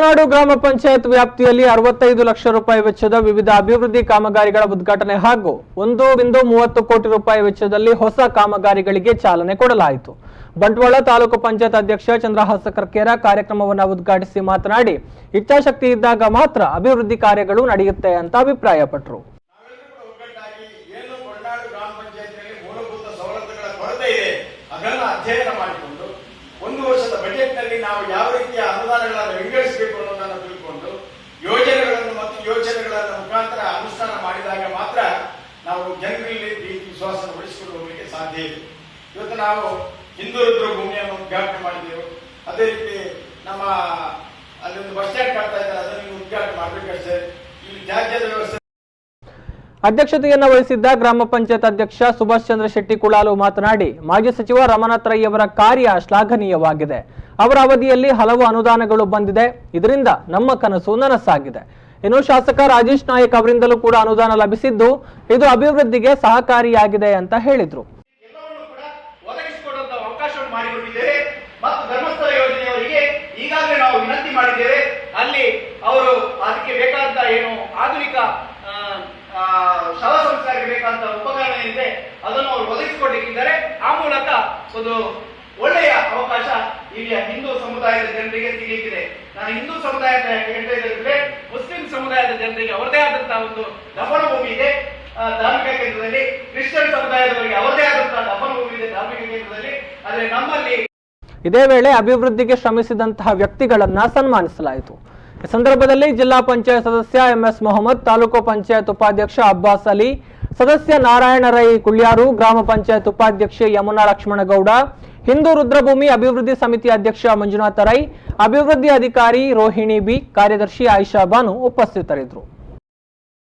ಹೊಸನಾಡು ಗ್ರಾಮ ಪಂಚಾಯತ್ ವ್ಯಾಪ್ತಿಯಲ್ಲಿ 65 ಲಕ್ಷ ರೂಪಾಯಿ ವೆಚ್ಚದ ವಿವಿಧ ಅಭಿವೃದ್ಧಿ ಕಾಮಗಾರಿಗಳ ಉದ್ಘಾಟನೆ ಹಾಗೂ 1.30 ಕೋಟಿ ರೂಪಾಯಿ ವೆಚ್ಚದಲ್ಲಿ ಹೊಸ ಕಾಮಗಾರಿಗಳಿಗೆ ಚಾಲನೆ ಕೊಡಲಾಯಿತು। ಬಂಟ್ವಾಳ ತಾಲೂಕು ಪಂಚಾಯತ್ ಅಧ್ಯಕ್ಷ ಚಂದ್ರಹಾಸ ಕರ್ಕೇರ ಕಾರ್ಯಕ್ರಮವನ್ನು ಉದ್ಘಾಟಿಸಿ ಮಾತನಾಡಿ, ಇಚ್ಛಾಶಕ್ತಿ ಇದ್ದಾಗ ಮಾತ್ರ ಅಭಿವೃದ್ಧಿ ಕಾರ್ಯಗಳು ನಡೆಯುತ್ತೆ ಅಂತ ಅಭಿಪ್ರಾಯಪಟ್ಟರು। ಒಂದು ವರ್ಷದ ಬಜೆಟ್ ನಲ್ಲಿ ನಾವು ಯಾವ ರೀತಿಯ ಅನುದಾನಗಳನ್ನು ವಿಂಗಡಿಸಬೇಕು ಅನ್ನೋದನ್ನು ತಿಳ್ಕೊಂಡು ಯೋಜನೆಗಳನ್ನು ಮತ್ತು ಯೋಜನೆಗಳನ್ನು ಮುಖಾಂತರ ಅನುಷ್ಠಾನ ಮಾಡಿದಾಗ ಮಾತ್ರ ನಾವು ಜನರಲ್ಲಿ ಪ್ರೀತಿ ವಿಶ್ವಾಸವನ್ನು ಉಳಿಸಿಕೊಂಡು ಹೋಗಲಿಕ್ಕೆ ಸಾಧ್ಯ ಇದೆ। ಇವತ್ತು ನಾವು ಹಿಂದೂ ರುದ್ರ ಭೂಮಿಯನ್ನು ಉದ್ಘಾಟನೆ ಮಾಡಿದೆವು, ಅದೇ ರೀತಿ ನಮ್ಮ ಅಲ್ಲೊಂದು ಬಸ್ ಸ್ಟ್ಯಾಂಡ್ ಕಟ್ತಾ ಇದ್ದಾರೆ, ಅದನ್ನು ಉದ್ಘಾಟನೆ ಮಾಡಬೇಕಷ್ಟೇ। ಇಲ್ಲಿ ತ್ಯಾಜ್ಯದ ವ್ಯವಸ್ಥೆ ಅಧ್ಯಕ್ಷತೆಯನ್ನು ವಹಿಸಿದ್ದ ಗ್ರಾಮ ಪಂಚಾಯತ್ ಅಧ್ಯಕ್ಷ ಸುಭಾಷ್ ಚಂದ್ರ ಶೆಟ್ಟಿ ಕುಳಾಲು ಮಾತನಾಡಿ, ಮಾಜಿ ಸಚಿವ ರಮನಾಥ್ ರೈ ಅವರ ಕಾರ್ಯ ಶ್ಲಾಘನೀಯವಾಗಿದೆ। ಅವರ ಅವಧಿಯಲ್ಲಿ ಹಲವು ಅನುದಾನಗಳು ಬಂದಿದೆ, ಇದರಿಂದ ನಮ್ಮ ಕನಸು ನನಸಾಗಿದೆ। ಇನ್ನು ಶಾಸಕ ರಾಜೇಶ್ ನಾಯಕ್ ಅವರಿಂದಲೂ ಕೂಡ ಅನುದಾನ ಲಭಿಸಿದ್ದು, ಇದು ಅಭಿವೃದ್ಧಿಗೆ ಸಹಕಾರಿಯಾಗಿದೆ ಅಂತ ಹೇಳಿದ್ರು। ಧರ್ಮಸ್ಥಳ ಯೋಜನೆಯವರಿಗೆ ಈಗಾಗಲೇ ನಾವು ವಿನಂತಿ ಮಾಡಿದ್ದೇವೆ, ಅಲ್ಲಿ ಅವರು ಅದಕ್ಕೆ ಬೇಕಾದಂತ ಏನು ಆಧುನಿಕ ಶವ ಸಂಸ್ಕಾರಕ್ಕೆ ಬೇಕಾದಂತ ಉಪಕರಣ ಏನಿದೆ ಅದನ್ನು ಅವರು ಒದಗಿಸಿಕೊಟ್ಟಿದ್ದಾರೆ। ಆ ಮೂಲಕ ಒಂದು ಒಳ್ಳೆಯ ಅವಕಾಶ ಇಲ್ಲಿಯ ಹಿಂದೂ ಸಮುದಾಯದ ಜನರಿಗೆ ಸಿಗಲಿಕ್ಕಿದೆ। ನಾನು ಹಿಂದೂ ಸಮುದಾಯ ಹೇಳ್ತಾ ಇದ್ದರೆ ಮುಸ್ಲಿಂ ಸಮುದಾಯದ ಜನರಿಗೆ ಅವರದೇ ಆದಂತಹ ಒಂದು ದಫನ ಭೂಮಿ ಇದೆ ಧಾರ್ಮಿಕ ಕೇಂದ್ರದಲ್ಲಿ, ಕ್ರಿಶ್ಚಿಯನ್ ಸಮುದಾಯದವರಿಗೆ ಅವರದೇ ಆದಂತಹ ದಫನ ಭೂಮಿ ಇದೆ ಧಾರ್ಮಿಕ ಕೇಂದ್ರದಲ್ಲಿ। ಆದರೆ ನಮ್ಮಲ್ಲಿ ಇದೇ ವೇಳೆ ಅಭಿವೃದ್ಧಿಗೆ ಶ್ರಮಿಸಿದಂತಹ ವ್ಯಕ್ತಿಗಳನ್ನ ಸನ್ಮಾನಿಸಲಾಯಿತು। ಈ ಸಂದರ್ಭದಲ್ಲಿ ಜಿಲ್ಲಾ ಪಂಚಾಯತ್ ಸದಸ್ಯ ಎಂಎಸ್ ಮೊಹಮ್ಮದ್, ತಾಲೂಕು ಪಂಚಾಯತ್ ಉಪಾಧ್ಯಕ್ಷ ಅಬ್ಬಾಸ್ ಅಲಿ, ಸದಸ್ಯ ನಾರಾಯಣ ರೈ ಕುಳ್ಯಾರು, ಗ್ರಾಮ ಪಂಚಾಯತ್ ಉಪಾಧ್ಯಕ್ಷೆ ಯಮುನಾ ಲಕ್ಷ್ಮಣಗೌಡ, ಹಿಂದೂ ರುದ್ರಭೂಮಿ ಅಭಿವೃದ್ಧಿ ಸಮಿತಿ ಅಧ್ಯಕ್ಷ ಮಂಜುನಾಥ ರೈ, ಅಭಿವೃದ್ಧಿ ಅಧಿಕಾರಿ ರೋಹಿಣಿ ಬಿ, ಕಾರ್ಯದರ್ಶಿ ಆಯಿಷಾ ಬಾನು ಉಪಸ್ಥಿತರಿದ್ದರು।